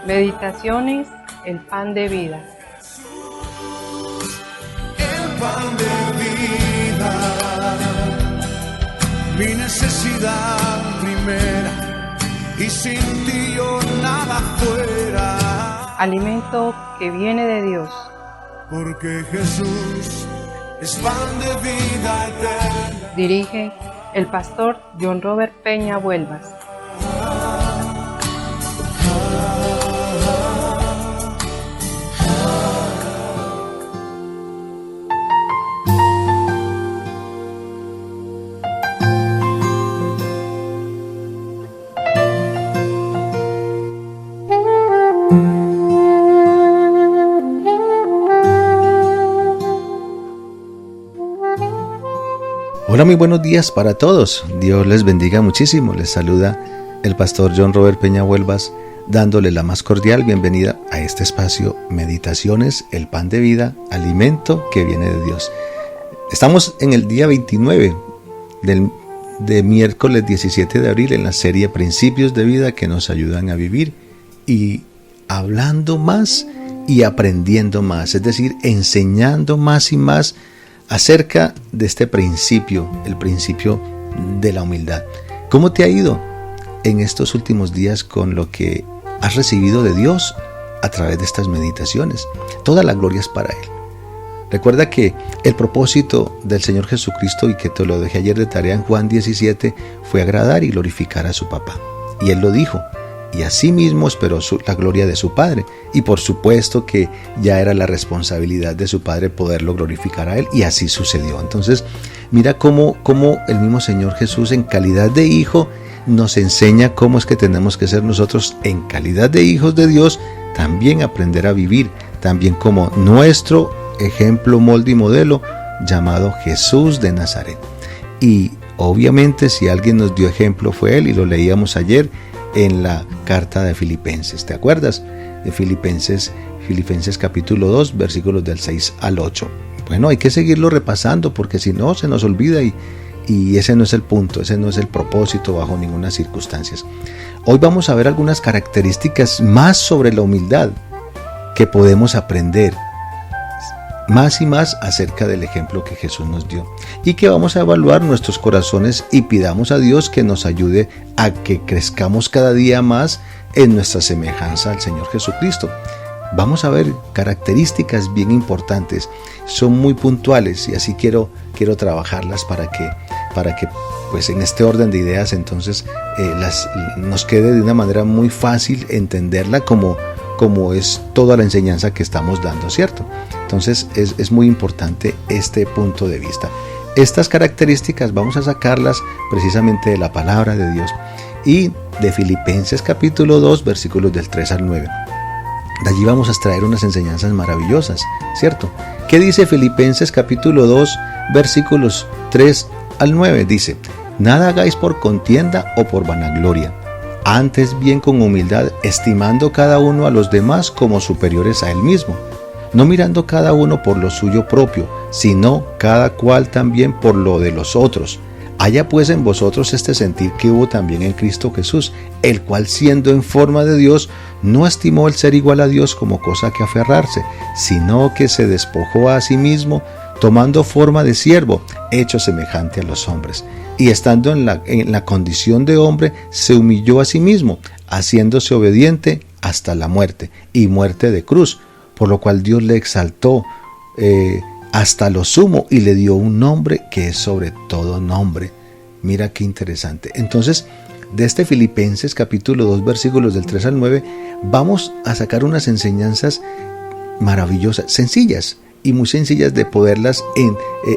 Meditaciones, el pan de vida. El pan de vida, mi necesidad primera, y sin ti yo nada fuera. Alimento que viene de Dios. Porque Jesús es pan de vida eterna. Dirige el pastor John Robert Peña Vuelvas. Hola, muy buenos días para todos. Dios les bendiga muchísimo. Les saluda el pastor John Robert Peña Vuelvas, dándole la más cordial bienvenida a este espacio Meditaciones, el pan de vida, alimento que viene de Dios. Estamos en el día 29 de miércoles 17 de abril en la serie Principios de Vida que nos ayudan a vivir y hablando más y aprendiendo más, es decir, enseñando más y más acerca de este principio, el principio de la humildad. ¿Cómo te ha ido en estos últimos días con lo que has recibido de Dios a través de estas meditaciones? Toda la gloria es para Él. Recuerda que el propósito del Señor Jesucristo, y que te lo dejé ayer de tarea en Juan 17, fue agradar y glorificar a su papá. Y Él lo dijo. Y asimismo esperó la gloria de su Padre. Y por supuesto que ya era la responsabilidad de su Padre poderlo glorificar a Él. Y así sucedió. Entonces, mira cómo el mismo Señor Jesús, en calidad de Hijo, nos enseña cómo es que tenemos que ser nosotros, en calidad de hijos de Dios, también aprender a vivir. También como nuestro ejemplo, molde y modelo, llamado Jesús de Nazaret. Y obviamente si alguien nos dio ejemplo fue Él, y lo leíamos ayer en la carta de Filipenses. ¿Te acuerdas? De Filipenses capítulo 2, versículos del 6 al 8. Bueno, hay que seguirlo repasando porque si no se nos olvida y ese no es el punto, ese no es el propósito bajo ninguna circunstancia. Hoy vamos a ver algunas características más sobre la humildad que podemos aprender más y más acerca del ejemplo que Jesús nos dio, y que vamos a evaluar nuestros corazones y pidamos a Dios que nos ayude a que crezcamos cada día más en nuestra semejanza al Señor Jesucristo. Vamos a ver características bien importantes, son muy puntuales y así quiero trabajarlas para que pues en este orden de ideas entonces nos quede de una manera muy fácil entenderla como es toda la enseñanza que estamos dando, ¿cierto? Entonces es muy importante este punto de vista. Estas características vamos a sacarlas precisamente de la palabra de Dios y de Filipenses capítulo 2, versículos del 3 al 9. De allí vamos a extraer unas enseñanzas maravillosas, ¿cierto? ¿Qué dice Filipenses capítulo 2, versículos 3 al 9? Dice: nada hagáis por contienda o por vanagloria, antes bien con humildad, estimando cada uno a los demás como superiores a él mismo, no mirando cada uno por lo suyo propio, sino cada cual también por lo de los otros. Haya pues en vosotros este sentir que hubo también en Cristo Jesús, el cual siendo en forma de Dios, no estimó el ser igual a Dios como cosa que aferrarse, sino que se despojó a sí mismo, tomando forma de siervo, hecho semejante a los hombres. Y estando en la condición de hombre, se humilló a sí mismo, haciéndose obediente hasta la muerte, y muerte de cruz, por lo cual Dios le exaltó hasta lo sumo y le dio un nombre que es sobre todo nombre. Mira qué interesante. Entonces, de este Filipenses capítulo 2, versículos del 3 al 9, vamos a sacar unas enseñanzas maravillosas, sencillas y muy sencillas de poderlas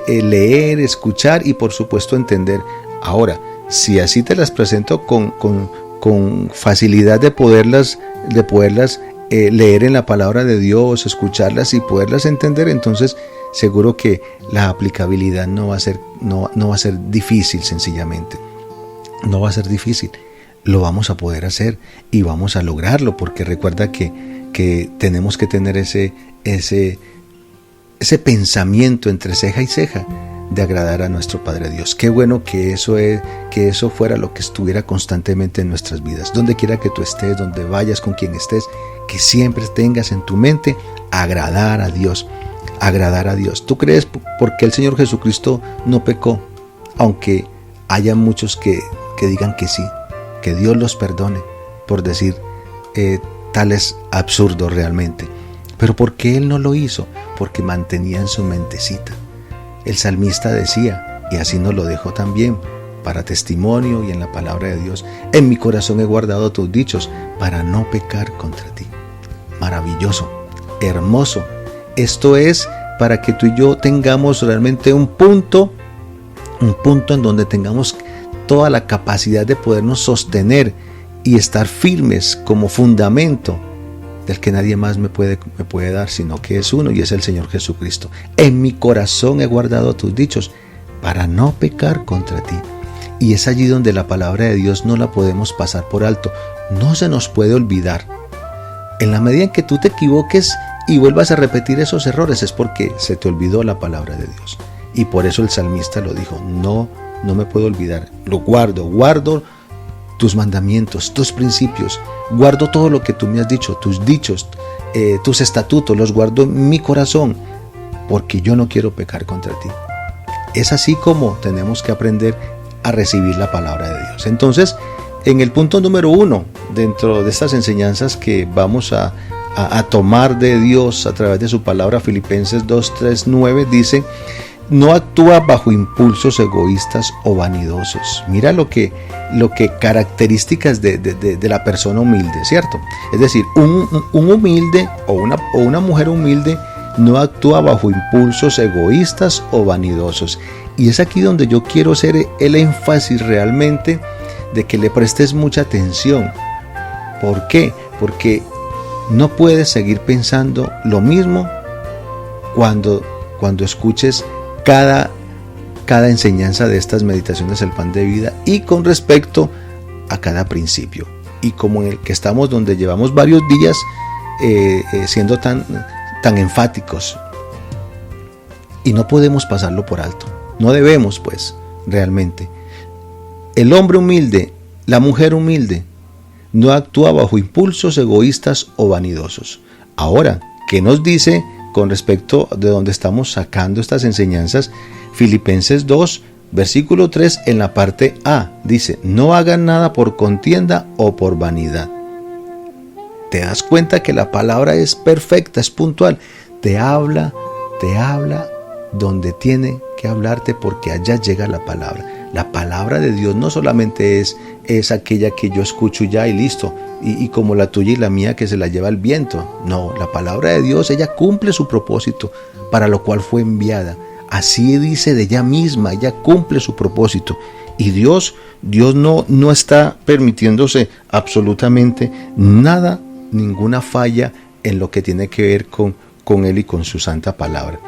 leer, escuchar y por supuesto entender. Ahora, si así te las presento con facilidad de poderlas leer en la palabra de Dios, escucharlas y poderlas entender, entonces seguro que la aplicabilidad no va a ser difícil, sencillamente. No va a ser difícil. Lo vamos a poder hacer y vamos a lograrlo, porque recuerda que tenemos que tener ese pensamiento entre ceja y ceja de agradar a nuestro Padre Dios. Qué bueno que eso fuera lo que estuviera constantemente en nuestras vidas. Donde quiera que tú estés, donde vayas, con quien estés, que siempre tengas en tu mente agradar a Dios. Agradar a Dios. ¿Tú crees por qué el Señor Jesucristo no pecó? Aunque haya muchos que digan que sí, que Dios los perdone por decir tales absurdos realmente. Pero ¿por qué Él no lo hizo? Porque mantenía en su mentecita. El salmista decía, y así nos lo dejó también, para testimonio y en la palabra de Dios: en mi corazón he guardado tus dichos para no pecar contra ti. Maravilloso, hermoso. Esto es para que tú y yo tengamos realmente un punto en donde tengamos toda la capacidad de podernos sostener y estar firmes como fundamento del que nadie más me puede dar, sino que es uno, y es el Señor Jesucristo. En mi corazón he guardado tus dichos para no pecar contra ti. Y es allí donde la palabra de Dios no la podemos pasar por alto. No se nos puede olvidar. En la medida en que tú te equivoques y vuelvas a repetir esos errores, es porque se te olvidó la palabra de Dios. Y por eso el salmista lo dijo: no me puedo olvidar. Lo guardo tus mandamientos, tus principios, guardo todo lo que tú me has dicho, tus dichos, tus estatutos, los guardo en mi corazón, porque yo no quiero pecar contra ti. Es así como tenemos que aprender a recibir la palabra de Dios. Entonces, en el punto número 1, dentro de estas enseñanzas que vamos a tomar de Dios a través de su palabra, Filipenses 2:3-9 dice: no actúa bajo impulsos egoístas o vanidosos. Mira lo que características de la persona humilde, ¿cierto? Es decir, un humilde o una mujer humilde no actúa bajo impulsos egoístas o vanidosos. Y es aquí donde yo quiero hacer el énfasis realmente de que le prestes mucha atención. ¿Por qué? Porque no puedes seguir pensando lo mismo cuando escuches cada enseñanza de estas meditaciones del pan de vida, y con respecto a cada principio. Y como en el que estamos, donde llevamos varios días siendo tan enfáticos, y no podemos pasarlo por alto. No debemos, pues, realmente. El hombre humilde, la mujer humilde, no actúa bajo impulsos egoístas o vanidosos. Ahora, ¿qué nos dice con respecto de donde estamos sacando estas enseñanzas? Filipenses 2, versículo 3, en la parte A, dice: no hagan nada por contienda o por vanidad. Te das cuenta que la palabra es perfecta, es puntual. Te habla donde tiene que hablarte, porque allá llega la palabra. La palabra de Dios no solamente es aquella que yo escucho ya y listo, y como la tuya y la mía que se la lleva el viento. No, la palabra de Dios, ella cumple su propósito para lo cual fue enviada. Así dice de ella misma, ella cumple su propósito. Y Dios no está permitiéndose absolutamente nada, ninguna falla en lo que tiene que ver con Él y con su santa palabra.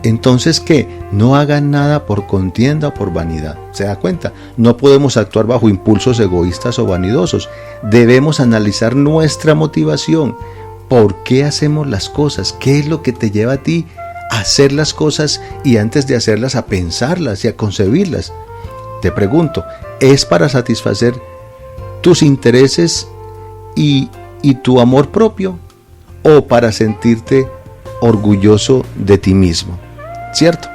Entonces, ¿qué? No hagan nada por contienda o por vanidad. ¿Se da cuenta? No podemos actuar bajo impulsos egoístas o vanidosos. Debemos analizar nuestra motivación. ¿Por qué hacemos las cosas? ¿Qué es lo que te lleva a ti a hacer las cosas, y antes de hacerlas a pensarlas y a concebirlas? Te pregunto, ¿es para satisfacer tus intereses y tu amor propio, o para sentirte orgulloso de ti mismo? ¿Cierto?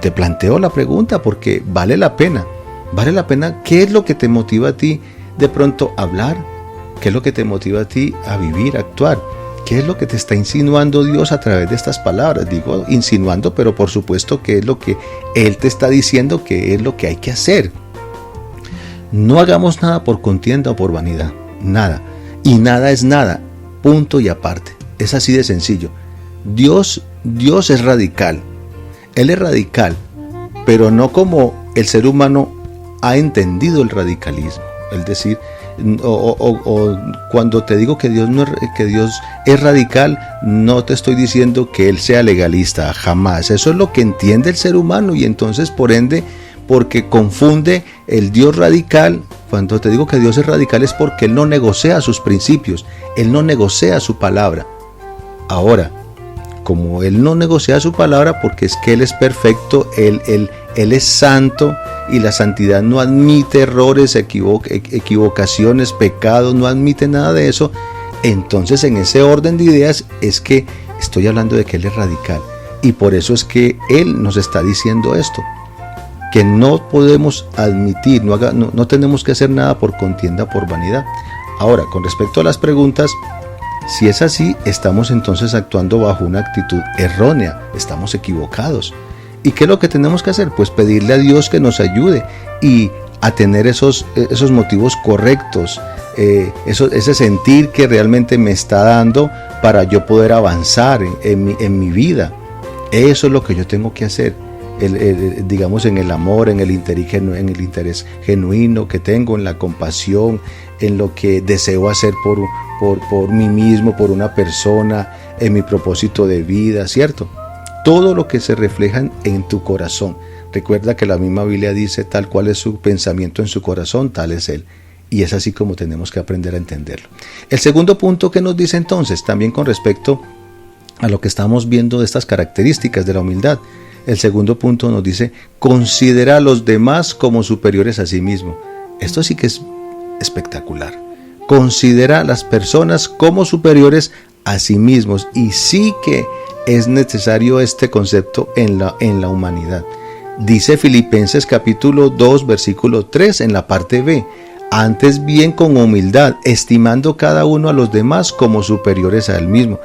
Te planteo la pregunta porque vale la pena. ¿Qué es lo que te motiva a ti de pronto a hablar? ¿Qué es lo que te motiva a ti a vivir, a actuar? ¿Qué es lo que te está insinuando Dios a través de estas palabras? Digo insinuando, pero por supuesto que es lo que Él te está diciendo, que es lo que hay que hacer. No hagamos nada por contienda o por vanidad. Nada. Y nada es nada. Punto y aparte. Es así de sencillo. Dios es radical. Él es radical, pero no como el ser humano ha entendido el radicalismo. Es decir, o cuando te digo que Dios es radical, no te estoy diciendo que Él sea legalista, jamás. Eso es lo que entiende el ser humano, y entonces por ende, porque confunde el Dios radical. Cuando te digo que Dios es radical es porque Él no negocia sus principios, Él no negocia su palabra. Ahora, como Él no negocia su palabra, porque es que Él es perfecto, Él es santo, y la santidad no admite errores, equivocaciones, pecados, no admite nada de eso. Entonces, en ese orden de ideas es que estoy hablando de que Él es radical, y por eso es que Él nos está diciendo esto, que no podemos admitir, no tenemos que hacer nada por contienda, por vanidad. Ahora, con respecto a las preguntas, si es así, estamos entonces actuando bajo una actitud errónea, estamos equivocados. ¿Y qué es lo que tenemos que hacer? Pues pedirle a Dios que nos ayude y a tener esos motivos correctos, ese sentir que realmente me está dando para yo poder avanzar en mi vida. Eso es lo que yo tengo que hacer, digamos, en el amor, en el interés genuino que tengo, en la compasión, en lo que deseo hacer por mí mismo, por una persona, en mi propósito de vida, ¿cierto? Todo lo que se refleja en tu corazón. Recuerda que la misma Biblia dice: tal cual es su pensamiento en su corazón, tal es él. Y es así como tenemos que aprender a entenderlo. El segundo punto que nos dice entonces, también con respecto a lo que estamos viendo de estas características de la humildad, el segundo punto nos dice: considera a los demás como superiores a sí mismo. Esto sí que es espectacular. Considera a las personas como superiores a sí mismos, y sí que es necesario este concepto en la humanidad. Dice Filipenses capítulo 2 versículo 3 en la parte B: antes bien con humildad, estimando cada uno a los demás como superiores a él mismo.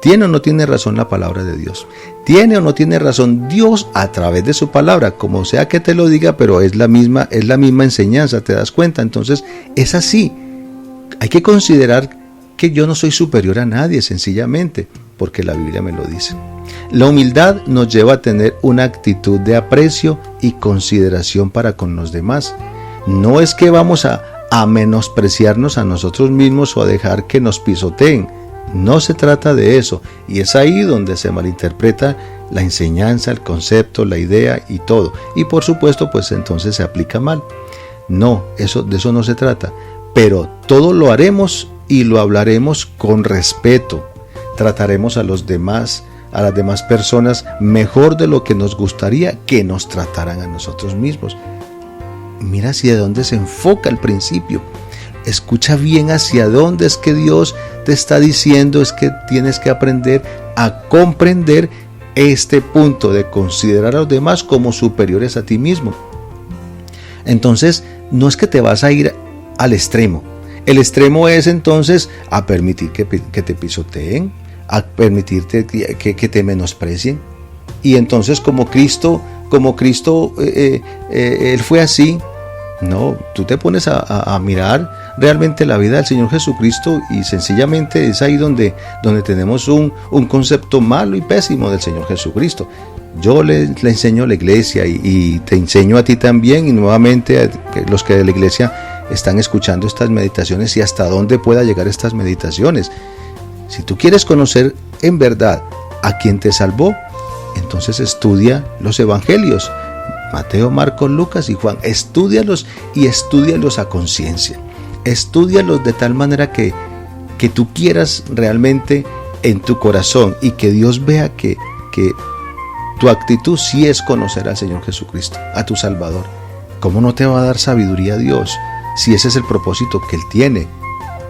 ¿Tiene o no tiene razón la palabra de Dios? ¿Tiene o no tiene razón Dios a través de su palabra? Como sea que te lo diga, pero es la misma enseñanza, ¿te das cuenta? Entonces es así. Hay que considerar que yo no soy superior a nadie, sencillamente, porque la Biblia me lo dice. La humildad nos lleva a tener una actitud de aprecio y consideración para con los demás. No es que vamos a menospreciarnos a nosotros mismos o a dejar que nos pisoteen. No se trata de eso, y es ahí donde se malinterpreta la enseñanza, el concepto, la idea y todo. Y por supuesto, pues entonces se aplica mal. No, de eso no se trata. Pero todo lo haremos y lo hablaremos con respeto. Trataremos a las demás personas mejor de lo que nos gustaría que nos trataran a nosotros mismos. Mira hacia dónde se enfoca el principio. Escucha bien hacia dónde es que Dios te está diciendo, es que tienes que aprender a comprender este punto de considerar a los demás como superiores a ti mismo. Entonces, no es que te vas a ir al extremo. El extremo es entonces a permitir que te pisoteen, a permitirte que te menosprecien. Y entonces como Cristo Él fue así. No, tú te pones a mirar realmente la vida del Señor Jesucristo, y sencillamente es ahí donde tenemos un concepto malo y pésimo del Señor Jesucristo. Yo le enseño a la iglesia y te enseño a ti también, y nuevamente a los que de la iglesia están escuchando estas meditaciones, y hasta dónde pueda llegar estas meditaciones. Si tú quieres conocer en verdad a quien te salvó, entonces estudia los evangelios, Mateo, Marcos, Lucas y Juan. Estúdialos, y estúdialos a conciencia. Estúdialos de tal manera que tú quieras realmente en tu corazón, y que Dios vea que tu actitud sí es conocer al Señor Jesucristo, a tu Salvador. ¿Cómo no te va a dar sabiduría Dios si ese es el propósito que Él tiene?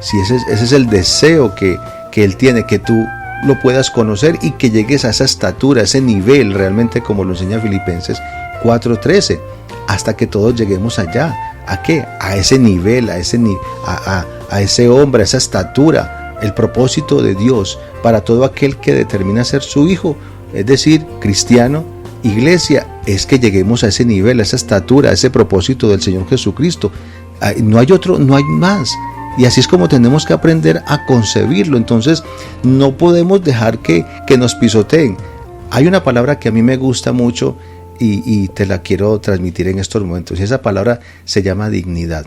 Si ese es el deseo que Él tiene, que tú lo puedas conocer y que llegues a esa estatura, a ese nivel, realmente como lo enseña Filipenses 4:13, hasta que todos lleguemos allá. ¿A qué? A ese nivel, a ese hombre, a esa estatura, el propósito de Dios para todo aquel que determina ser su hijo, es decir, cristiano, iglesia, es que lleguemos a ese nivel, a esa estatura, a ese propósito del Señor Jesucristo. No hay otro, no hay más. Y así es como tenemos que aprender a concebirlo. Entonces no podemos dejar que nos pisoteen. Hay una palabra que a mí me gusta mucho y te la quiero transmitir en estos momentos, y esa palabra se llama dignidad.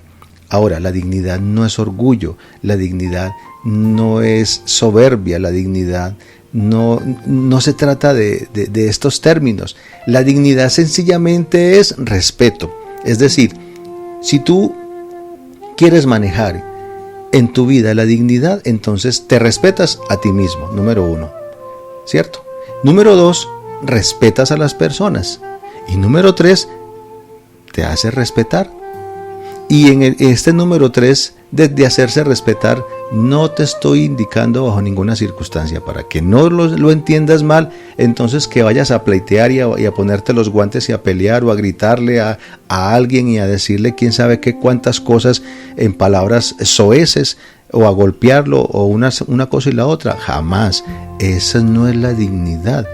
Ahora, la dignidad no es orgullo, la dignidad no es soberbia, la dignidad no se trata de estos términos. La dignidad sencillamente es respeto. Es decir, si tú quieres manejar en tu vida la dignidad, entonces te respetas a ti mismo, número uno, ¿cierto? Número 2, respetas a las personas. Y número 3, te haces respetar. Y en este número 3, de hacerse respetar, no te estoy indicando bajo ninguna circunstancia, para que no lo entiendas mal, entonces que vayas a pleitear y a ponerte los guantes y a pelear o a gritarle a alguien y a decirle quién sabe qué cuántas cosas en palabras soeces, o a golpearlo, o una cosa y la otra. Jamás. Esa no es la dignidad.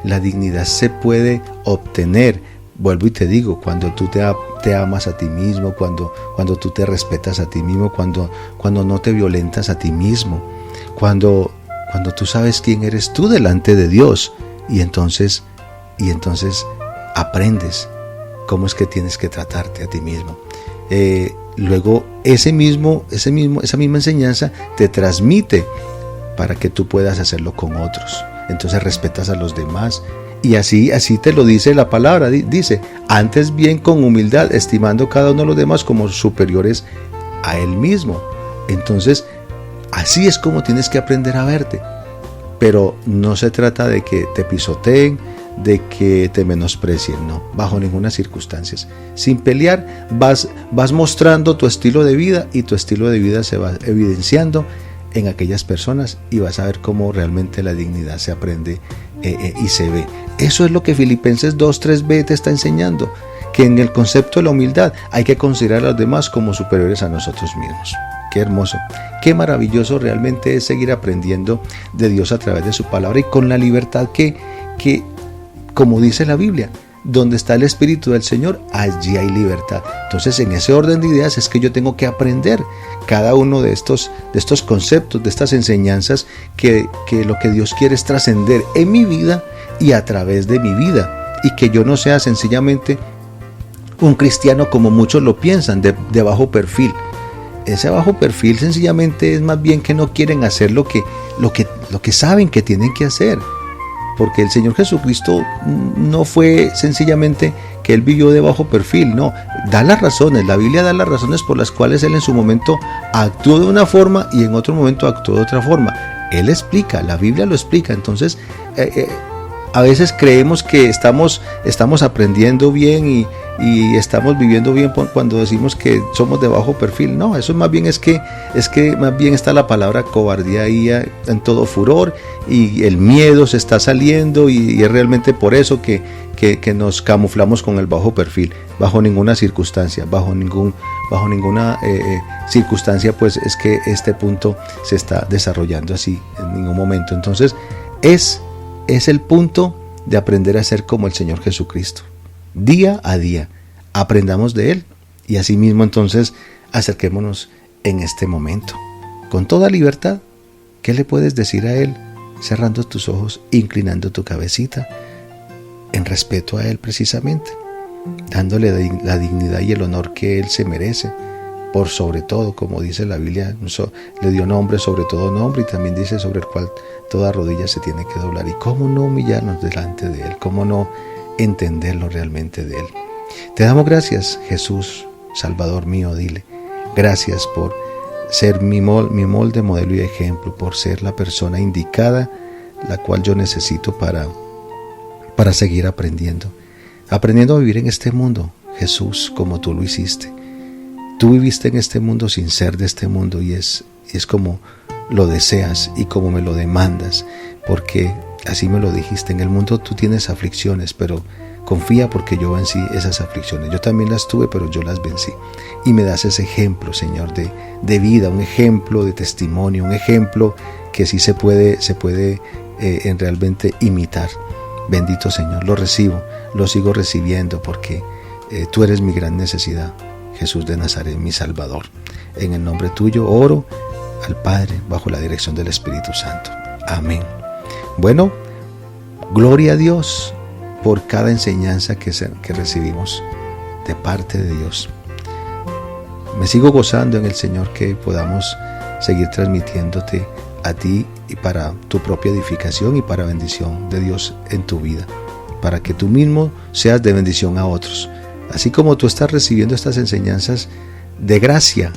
La dignidad se puede obtener, vuelvo y te digo, cuando tú te amas a ti mismo, cuando tú te respetas a ti mismo, cuando no te violentas a ti mismo, cuando tú sabes quién eres tú delante de Dios, y entonces aprendes cómo es que tienes que tratarte a ti mismo. Luego esa misma enseñanza te transmite para que tú puedas hacerlo con otros. Entonces respetas a los demás. Y así te lo dice la palabra, dice, antes bien con humildad, estimando cada uno de los demás como superiores a él mismo. Entonces, así es como tienes que aprender a verte. Pero no se trata de que te pisoteen, de que te menosprecien, no, bajo ninguna circunstancia. Sin pelear, vas mostrando tu estilo de vida, y tu estilo de vida se va evidenciando en aquellas personas, y vas a ver cómo realmente la dignidad se aprende y se ve. Eso es lo que Filipenses 2:3b te está enseñando, que en el concepto de la humildad hay que considerar a los demás como superiores a nosotros mismos. Qué hermoso, qué maravilloso realmente es seguir aprendiendo de Dios a través de su palabra, y con la libertad que como dice la Biblia, donde está el Espíritu del Señor, allí hay libertad. Entonces, en ese orden de ideas es que yo tengo que aprender cada uno de estos conceptos, de estas enseñanzas, que lo que Dios quiere es trascender en mi vida y a través de mi vida, y que yo no sea sencillamente un cristiano como muchos lo piensan, de bajo perfil. Ese bajo perfil sencillamente es más bien que no quieren hacer lo que saben que tienen que hacer. Porque el Señor Jesucristo no fue sencillamente que Él vivió de bajo perfil, no, da las razones, la Biblia da las razones por las cuales Él en su momento actuó de una forma y en otro momento actuó de otra forma. Él explica, la Biblia lo explica. Entonces, a veces creemos que estamos aprendiendo bien y estamos viviendo bien cuando decimos que somos de bajo perfil. No, eso más bien es que más bien está la palabra cobardía ahí en todo furor, y el miedo se está saliendo, y es realmente por eso que nos camuflamos con el bajo perfil. Bajo ninguna circunstancia, bajo ninguna circunstancia, pues es que este punto se está desarrollando así en ningún momento. Entonces es el punto de aprender a ser como el Señor Jesucristo. Día a día, aprendamos de Él, y asimismo entonces acerquémonos en este momento con toda libertad. ¿Qué le puedes decir a Él? Cerrando tus ojos, inclinando tu cabecita, en respeto a Él precisamente, dándole la dignidad y el honor que Él se merece, por sobre todo, como dice la Biblia, le dio nombre sobre todo nombre, y también dice sobre el cual toda rodilla se tiene que doblar. Y cómo no humillarnos delante de Él, cómo no entenderlo realmente de Él. Te damos gracias, Jesús, Salvador mío, dile. Gracias por ser mi molde, modelo y ejemplo, por ser la persona indicada, la cual yo necesito para seguir aprendiendo a vivir en este mundo, Jesús, como tú lo hiciste. Tú viviste en este mundo sin ser de este mundo, y es como lo deseas y como me lo demandas, porque así me lo dijiste. En el mundo tú tienes aflicciones, pero confía, porque yo vencí esas aflicciones. Yo también las tuve, pero yo las vencí. Y me das ese ejemplo, Señor, de vida, un ejemplo de testimonio, un ejemplo que sí se puede en realmente imitar. Bendito Señor, lo recibo, lo sigo recibiendo, porque tú eres mi gran necesidad, Jesús de Nazaret, mi Salvador. En el nombre tuyo oro al Padre, bajo la dirección del Espíritu Santo. Amén. Bueno, gloria a Dios por cada enseñanza que recibimos de parte de Dios. Me sigo gozando en el Señor que podamos seguir transmitiéndote a ti, y para tu propia edificación y para bendición de Dios en tu vida, para que tú mismo seas de bendición a otros. Así como tú estás recibiendo estas enseñanzas de gracia,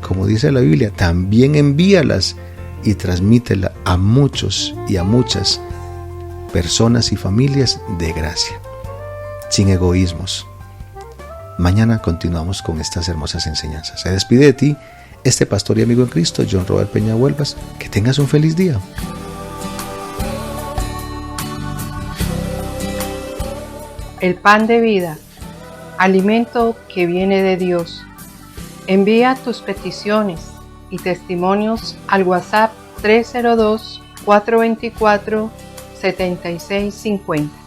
como dice la Biblia, también envíalas y transmítelas a muchos y a muchas personas y familias de gracia, sin egoísmos. Mañana continuamos con estas hermosas enseñanzas. Se despide de ti este pastor y amigo en Cristo, John Robert Peña Huelvas. Que tengas un feliz día. El pan de vida, alimento que viene de Dios. Envía tus peticiones y testimonios al WhatsApp 302-424-7650.